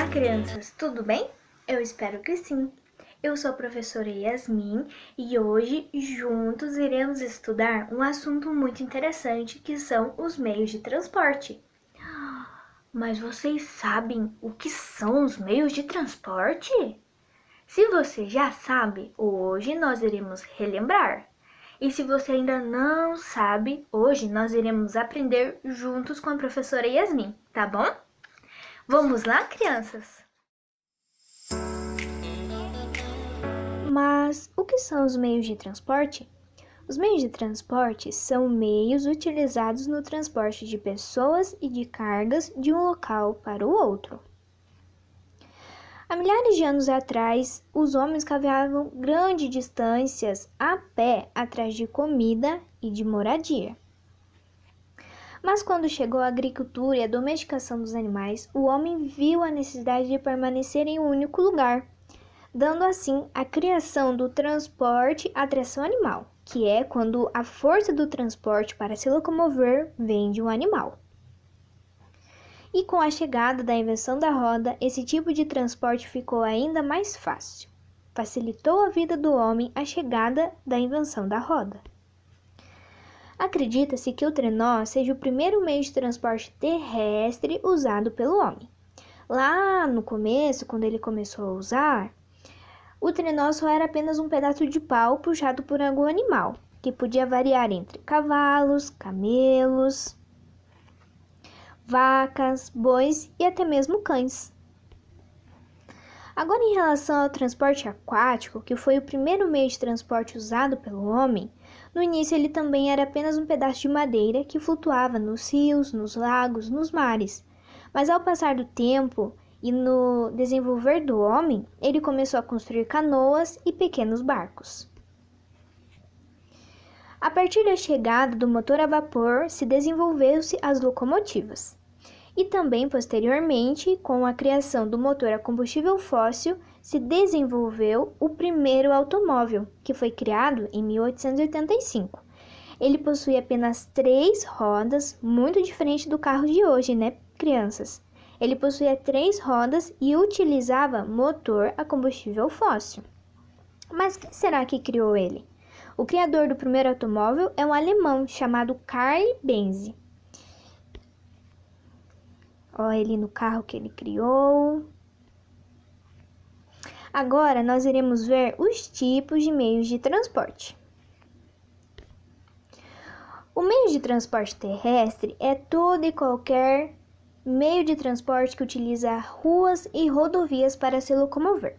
Olá, crianças, tudo bem? Eu espero que sim. Eu sou a professora Yasmin e hoje juntos iremos estudar um assunto muito interessante que são os meios de transporte. Mas vocês sabem o que são os meios de transporte? Se você já sabe, hoje nós iremos relembrar. E se você ainda não sabe, hoje nós iremos aprender juntos com a professora Yasmin, tá bom? Vamos lá, crianças? Mas o que são os meios de transporte? Os meios de transporte são meios utilizados no transporte de pessoas e de cargas de um local para o outro. Há milhares de anos atrás, os homens caminhavam grandes distâncias a pé atrás de comida e de moradia. Mas quando chegou a agricultura e a domesticação dos animais, o homem viu a necessidade de permanecer em um único lugar, dando assim a criação do transporte à tração animal, que é quando a força do transporte para se locomover vem de um animal. E com a chegada da invenção da roda, esse tipo de transporte ficou ainda mais fácil. Facilitou a vida do homem a chegada da invenção da roda. Acredita-se que o trenó seja o primeiro meio de transporte terrestre usado pelo homem. Lá no começo, quando ele começou a usar, o trenó só era apenas um pedaço de pau puxado por algum animal, que podia variar entre cavalos, camelos, vacas, bois e até mesmo cães. Agora, em relação ao transporte aquático, que foi o primeiro meio de transporte usado pelo homem, no início ele também era apenas um pedaço de madeira que flutuava nos rios, nos lagos, nos mares. Mas ao passar do tempo e no desenvolver do homem, ele começou a construir canoas e pequenos barcos. A partir da chegada do motor a vapor, se desenvolveu-se as locomotivas. E também, posteriormente, com a criação do motor a combustível fóssil, se desenvolveu o primeiro automóvel, que foi criado em 1885. Ele possui apenas 3 rodas, muito diferente do carro de hoje, né, crianças? Ele possuía 3 rodas e utilizava motor a combustível fóssil. Mas quem será que criou ele? O criador do primeiro automóvel é um alemão chamado Karl Benz. Olha ele no carro que ele criou. Agora nós iremos ver os tipos de meios de transporte. O meio de transporte terrestre é todo e qualquer meio de transporte que utiliza ruas e rodovias para se locomover.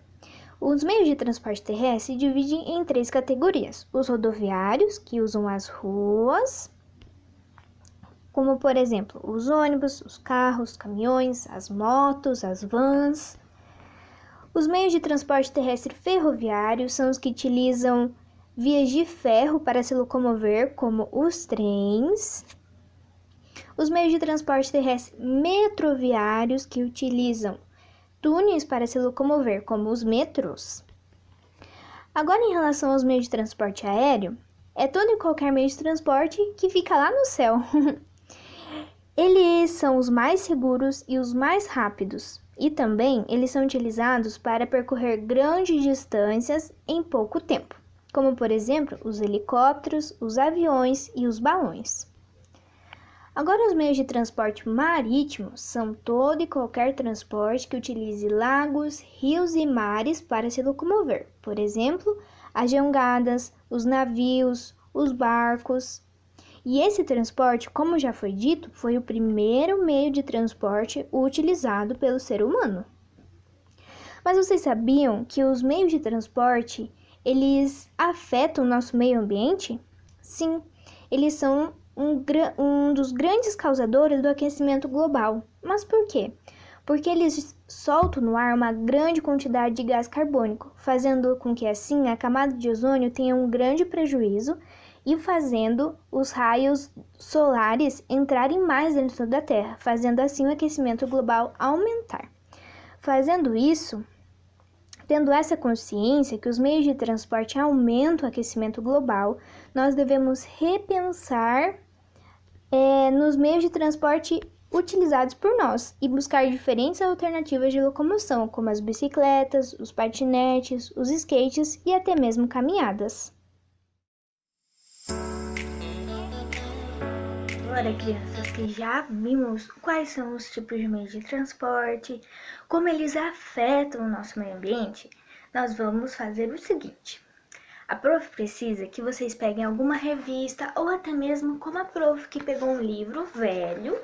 Os meios de transporte terrestre se dividem em 3 categorias: os rodoviários, que usam as ruas, como por exemplo os ônibus, os carros, os caminhões, as motos, as vans. Os meios de transporte terrestre ferroviário são os que utilizam vias de ferro para se locomover, como os trens. Os meios de transporte terrestre metroviários, que utilizam túneis para se locomover, como os metrôs. Agora, em relação aos meios de transporte aéreo, é todo e qualquer meio de transporte que fica lá no céu. Eles são os mais seguros e os mais rápidos, e também eles são utilizados para percorrer grandes distâncias em pouco tempo, como por exemplo os helicópteros, os aviões e os balões. Agora, os meios de transporte marítimo são todo e qualquer transporte que utilize lagos, rios e mares para se locomover, por exemplo, as jangadas, os navios, os barcos. E esse transporte, como já foi dito, foi o primeiro meio de transporte utilizado pelo ser humano. Mas vocês sabiam que os meios de transporte, eles afetam o nosso meio ambiente? Sim, eles são um dos grandes causadores do aquecimento global. Mas por quê? Porque eles soltam no ar uma grande quantidade de gás carbônico, fazendo com que assim a camada de ozônio tenha um grande prejuízo e fazendo os raios solares entrarem mais dentro da Terra, fazendo assim o aquecimento global aumentar. Fazendo isso, tendo essa consciência que os meios de transporte aumentam o aquecimento global, nós devemos repensar nos meios de transporte utilizados por nós e buscar diferentes alternativas de locomoção, como as bicicletas, os patinetes, os skates e até mesmo caminhadas. Agora, crianças, que já vimos quais são os tipos de meios de transporte, como eles afetam o nosso meio ambiente, nós vamos fazer o seguinte. A prof precisa que vocês peguem alguma revista ou até mesmo como a prof que pegou um livro velho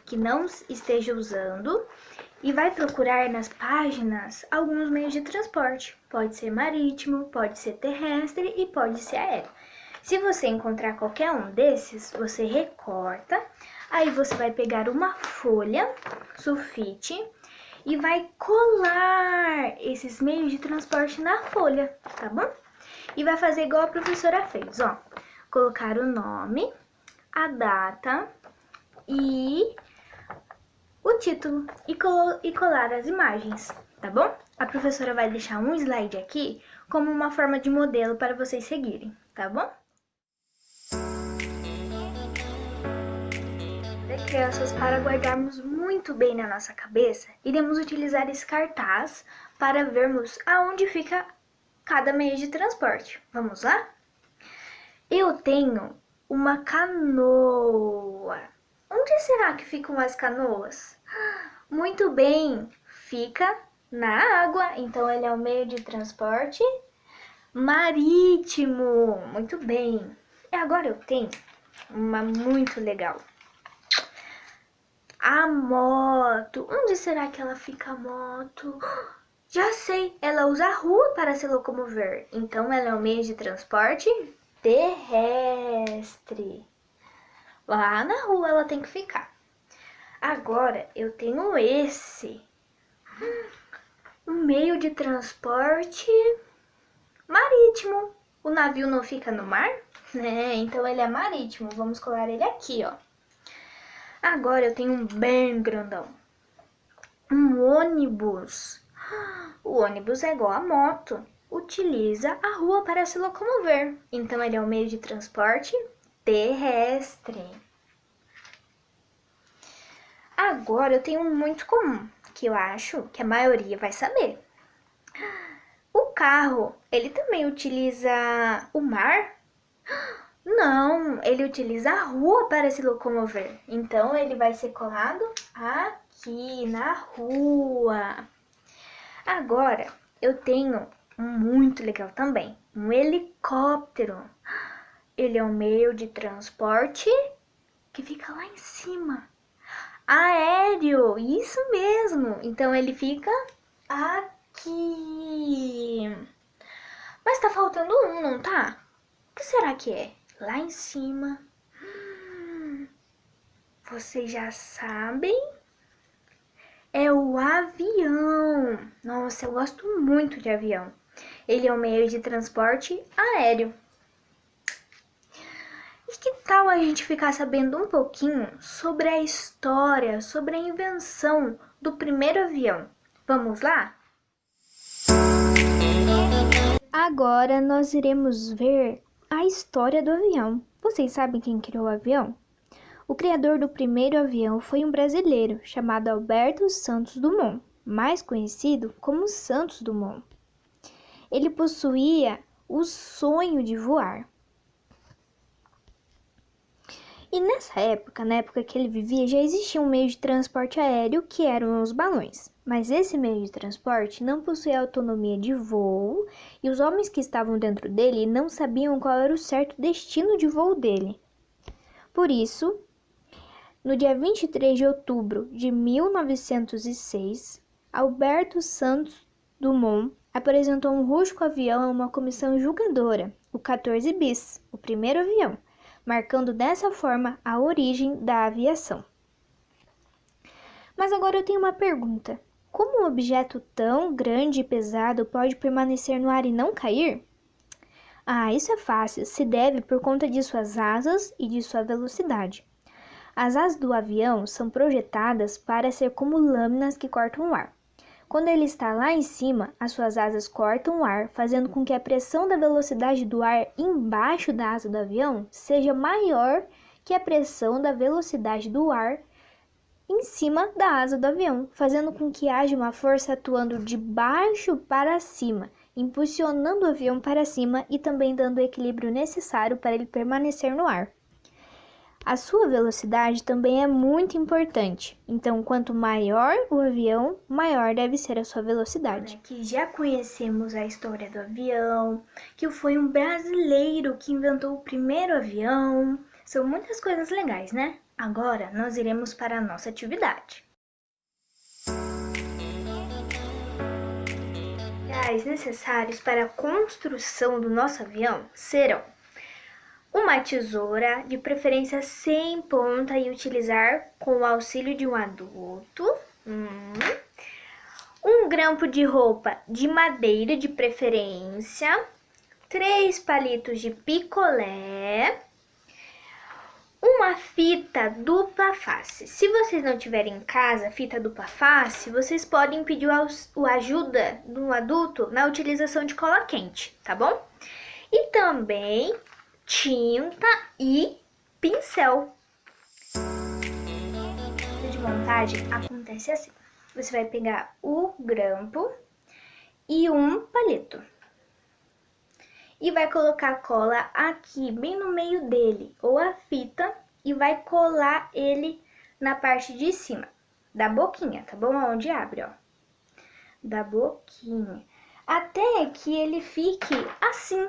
que não esteja usando e vai procurar nas páginas alguns meios de transporte. Pode ser marítimo, pode ser terrestre e pode ser aéreo. Se você encontrar qualquer um desses, você recorta, aí você vai pegar uma folha sulfite e vai colar esses meios de transporte na folha, tá bom? E vai fazer igual a professora fez, ó. Colocar o nome, a data e o título e colar as imagens, tá bom? A professora vai deixar um slide aqui como uma forma de modelo para vocês seguirem, tá bom? Crianças, para guardarmos muito bem na nossa cabeça, iremos utilizar esse cartaz para vermos aonde fica cada meio de transporte. Vamos lá? Eu tenho uma canoa. Onde será que ficam as canoas? Muito bem, fica na água, então ele é um meio de transporte marítimo. Muito bem. E agora eu tenho uma muito legal. A moto. Onde será que ela fica a moto? Já sei, ela usa a rua para se locomover. Então ela é um meio de transporte terrestre. Lá na rua ela tem que ficar. Agora eu tenho esse. Um meio de transporte marítimo. O navio não fica no mar? Então ele é marítimo. Vamos colar ele aqui, ó. Agora eu tenho um bem grandão. Um ônibus. O ônibus é igual a moto. Utiliza a rua para se locomover. Então ele é um meio de transporte terrestre. Agora eu tenho um muito comum, que eu acho que a maioria vai saber. O carro, ele também utiliza o mar? Não, ele utiliza a rua para se locomover. Então, ele vai ser colado aqui na rua. Agora, eu tenho um muito legal também. Um helicóptero. Ele é um meio de transporte que fica lá em cima. Aéreo, isso mesmo. Então, ele fica aqui. Mas tá faltando um, não tá? O que será que é? Lá em cima. Vocês já sabem? É o avião. Nossa, eu gosto muito de avião. Ele é um meio de transporte aéreo. E que tal a gente ficar sabendo um pouquinho sobre a história, sobre a invenção do primeiro avião? Vamos lá? Agora nós iremos ver a história do avião. Vocês sabem quem criou o avião? O criador do primeiro avião foi um brasileiro chamado Alberto Santos Dumont, mais conhecido como Santos Dumont. Ele possuía o sonho de voar. E nessa época, na época que ele vivia, já existia um meio de transporte aéreo que eram os balões. Mas esse meio de transporte não possuía autonomia de voo e os homens que estavam dentro dele não sabiam qual era o certo destino de voo dele. Por isso, no dia 23 de outubro de 1906, Alberto Santos Dumont apresentou um rústico avião a uma comissão julgadora, o 14 bis, o primeiro avião, marcando dessa forma a origem da aviação. Mas agora eu tenho uma pergunta. Como um objeto tão grande e pesado pode permanecer no ar e não cair? Isso é fácil, se deve por conta de suas asas e de sua velocidade. As asas do avião são projetadas para ser como lâminas que cortam o ar. Quando ele está lá em cima, as suas asas cortam o ar, fazendo com que a pressão da velocidade do ar embaixo da asa do avião seja maior que a pressão da velocidade do ar em cima da asa do avião, fazendo com que haja uma força atuando de baixo para cima, impulsionando o avião para cima e também dando o equilíbrio necessário para ele permanecer no ar. A sua velocidade também é muito importante, então quanto maior o avião, maior deve ser a sua velocidade. Aqui já conhecemos a história do avião, que foi um brasileiro que inventou o primeiro avião. São muitas coisas legais, né? Agora nós iremos para a nossa atividade. Materiais necessários para a construção do nosso avião serão uma tesoura, de preferência sem ponta e utilizar com o auxílio de um adulto. Um grampo de roupa de madeira, de preferência. 3 palitos de picolé. Uma fita dupla face. Se vocês não tiverem em casa fita dupla face, vocês podem pedir a ajuda de um adulto na utilização de cola quente, tá bom? E também tinta e pincel. A de montagem acontece assim. Você vai pegar o grampo e um palito. E vai colocar a cola aqui, bem no meio dele, ou a fita, e vai colar ele na parte de cima da boquinha, tá bom? Onde abre, ó. Da boquinha. Até que ele fique assim.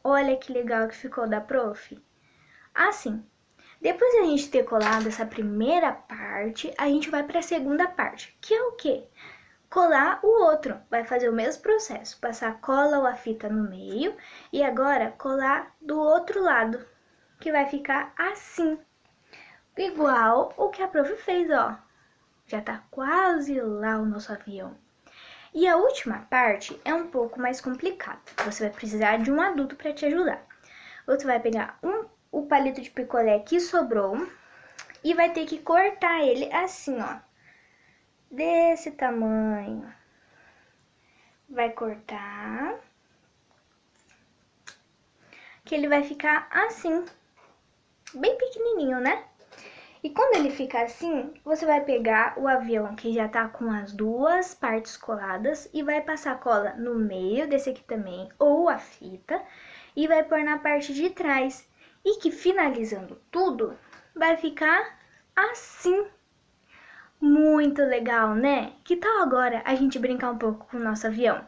Olha que legal que ficou da prof. Assim. Depois de a gente ter colado essa primeira parte, a gente vai para a segunda parte, que é o quê? Colar o outro. Vai fazer o mesmo processo, passar a cola ou a fita no meio e agora colar do outro lado, que vai ficar assim. Igual o que a prof fez, ó. Já tá quase lá o nosso avião. E a última parte é um pouco mais complicada. Você vai precisar de um adulto para te ajudar. Você vai pegar o palito de picolé que sobrou e vai ter que cortar ele assim, ó. Desse tamanho. Vai cortar. Que ele vai ficar assim. Bem pequenininho, né? E quando ele ficar assim, você vai pegar o avião que já tá com as duas partes coladas e vai passar cola no meio desse aqui também, ou a fita, e vai pôr na parte de trás. E que finalizando tudo, vai ficar assim. Muito legal, né? Que tal agora a gente brincar um pouco com o nosso avião?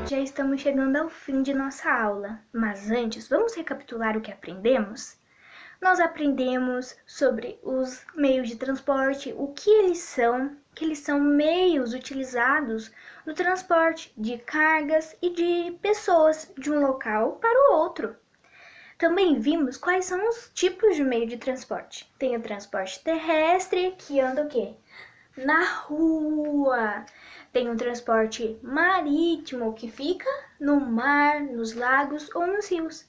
Já estamos chegando ao fim de nossa aula, mas antes, vamos recapitular o que aprendemos? Nós aprendemos sobre os meios de transporte, o que eles são meios utilizados no transporte de cargas e de pessoas de um local para o outro. Também vimos quais são os tipos de meio de transporte. Tem o transporte terrestre, que anda o quê? Na rua. Tem o transporte marítimo, que fica no mar, nos lagos ou nos rios.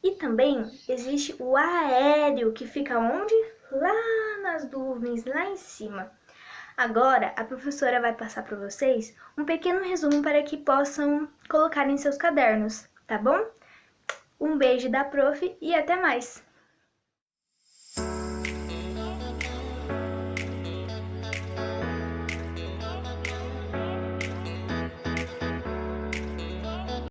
E também existe o aéreo, que fica onde? Lá nas nuvens, lá em cima. Agora, a professora vai passar para vocês um pequeno resumo para que possam colocar em seus cadernos, tá bom? Um beijo da prof e até mais!